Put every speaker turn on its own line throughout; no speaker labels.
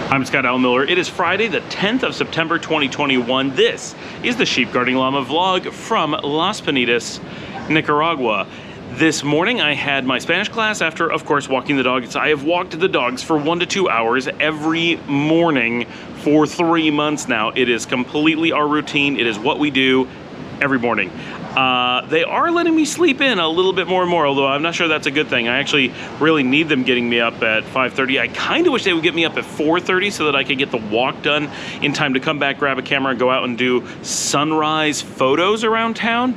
I'm Scott Al Miller. It is Friday, the 10th of September, 2021. This is the Sheep Guarding Llama vlog from Las Piñatas, Nicaragua. This morning I had my Spanish class after, of course, walking the dogs. I have walked the dogs for 1 to 2 hours every morning for 3 months now. It is completely our routine. It is what we do every morning. They are letting me sleep in a little bit more and more, although I'm not sure that's a good thing. I actually really need them getting me up at 5:30. I kind of wish they would get me up at 4:30 so that I could get the walk done in time to come back, grab a camera, and go out and do sunrise photos around town.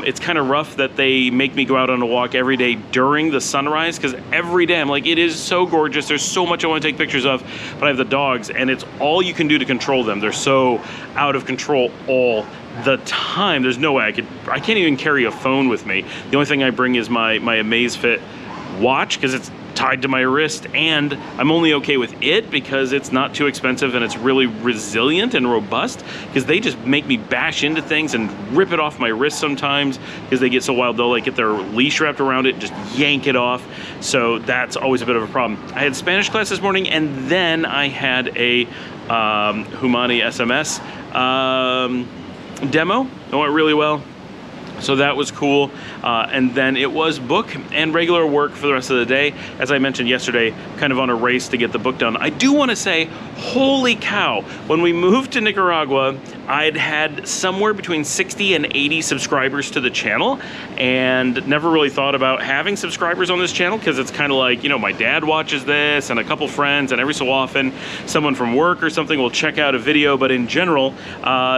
It's kind of rough that they make me go out on a walk every day during the sunrise, because every day I'm like, it is so gorgeous. There's so much I want to take pictures of, but I have the dogs, and it's all you can do to control them. They're so out of control all the time. There's no way I can't even carry a phone with me. The only thing I bring is my Amazfit watch, because it's tied to my wrist, and I'm only okay with it because it's not too expensive and it's really resilient and robust, because they just make me bash into things and rip it off my wrist sometimes because they get so wild. They'll like get their leash wrapped around it, just yank it off. So that's always a bit of a problem. I had Spanish class this morning, and then I had a Humani SMS demo. It went really well, so that was cool. And then it was book and regular work for the rest of the day. As I mentioned yesterday, kind of on a race to get the book done. I do want to say, holy cow, when we moved to Nicaragua, I'd had somewhere between 60 and 80 subscribers to the channel, and never really thought about having subscribers on this channel, because it's kind of like, you know, my dad watches this and a couple friends, and every so often someone from work or something will check out a video. But in general,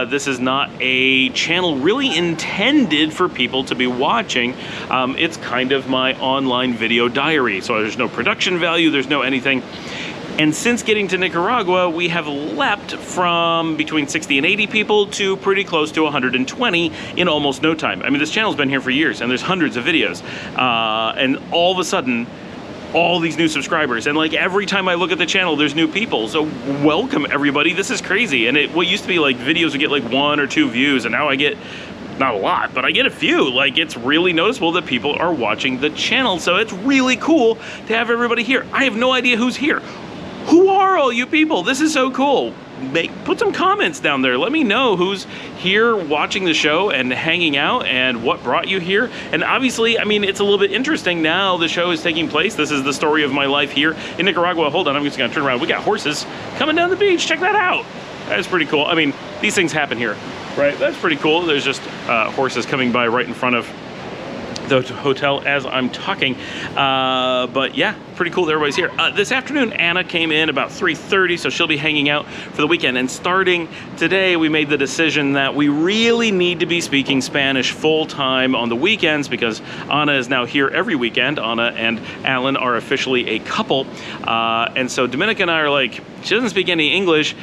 this is not a channel really intended for people to be watching. It's kind of my online video diary. So there's no production value, there's no anything. And since getting to Nicaragua, we have leapt from between 60 and 80 people to pretty close to 120 in almost no time. I mean, this channel's been here for years, and there's hundreds of videos. And all of a sudden, all these new subscribers, and like every time I look at the channel, there's new people. So welcome everybody. This is crazy. And what used to be like videos would get like 1 or 2 views, and now I get not a lot, but I get a few. Like, it's really noticeable that people are watching the channel. So it's really cool to have everybody here. I have no idea who's here. Who are all you people? This is so cool. Put some comments down there. Let me know who's here watching the show and hanging out, and what brought you here. And obviously, I mean, it's a little bit interesting now the show is taking place. This is the story of my life here in Nicaragua. Hold on, I'm just gonna turn around. We got horses coming down the beach. Check that out. That's pretty cool. I mean, these things happen here, right? That's pretty cool. There's just horses coming by right in front of the hotel as I'm talking. But yeah, pretty cool that everybody's here. This afternoon, Anna came in about 3:30, so she'll be hanging out for the weekend. And starting today, we made the decision that we really need to be speaking Spanish full-time on the weekends, because Anna is now here every weekend. Anna and Alan are officially a couple. And so Dominica and I are like, she doesn't speak any English.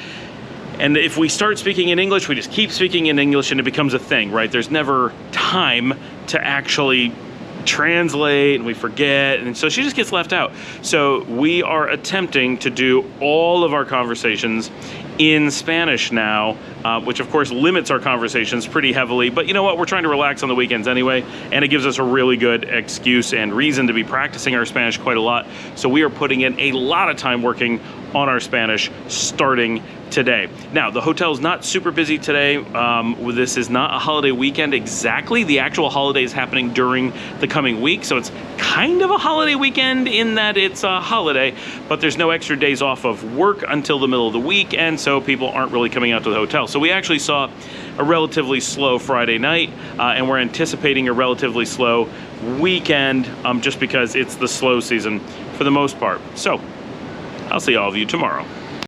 And if we start speaking in English, we just keep speaking in English, and it becomes a thing, right? There's never time to actually translate, and we forget, and so she just gets left out. So we are attempting to do all of our conversations in Spanish now, which of course limits our conversations pretty heavily, but you know what, we're trying to relax on the weekends anyway, and it gives us a really good excuse and reason to be practicing our Spanish quite a lot. So we are putting in a lot of time working on our Spanish starting today. Now, the hotel's not super busy today. This is not a holiday weekend exactly. The actual holiday is happening during the coming week, so it's kind of a holiday weekend in that it's a holiday, but there's no extra days off of work until the middle of the week, and so people aren't really coming out to the hotel. So we actually saw a relatively slow Friday night, and we're anticipating a relatively slow weekend, just because it's the slow season for the most part. So I'll see all of you tomorrow.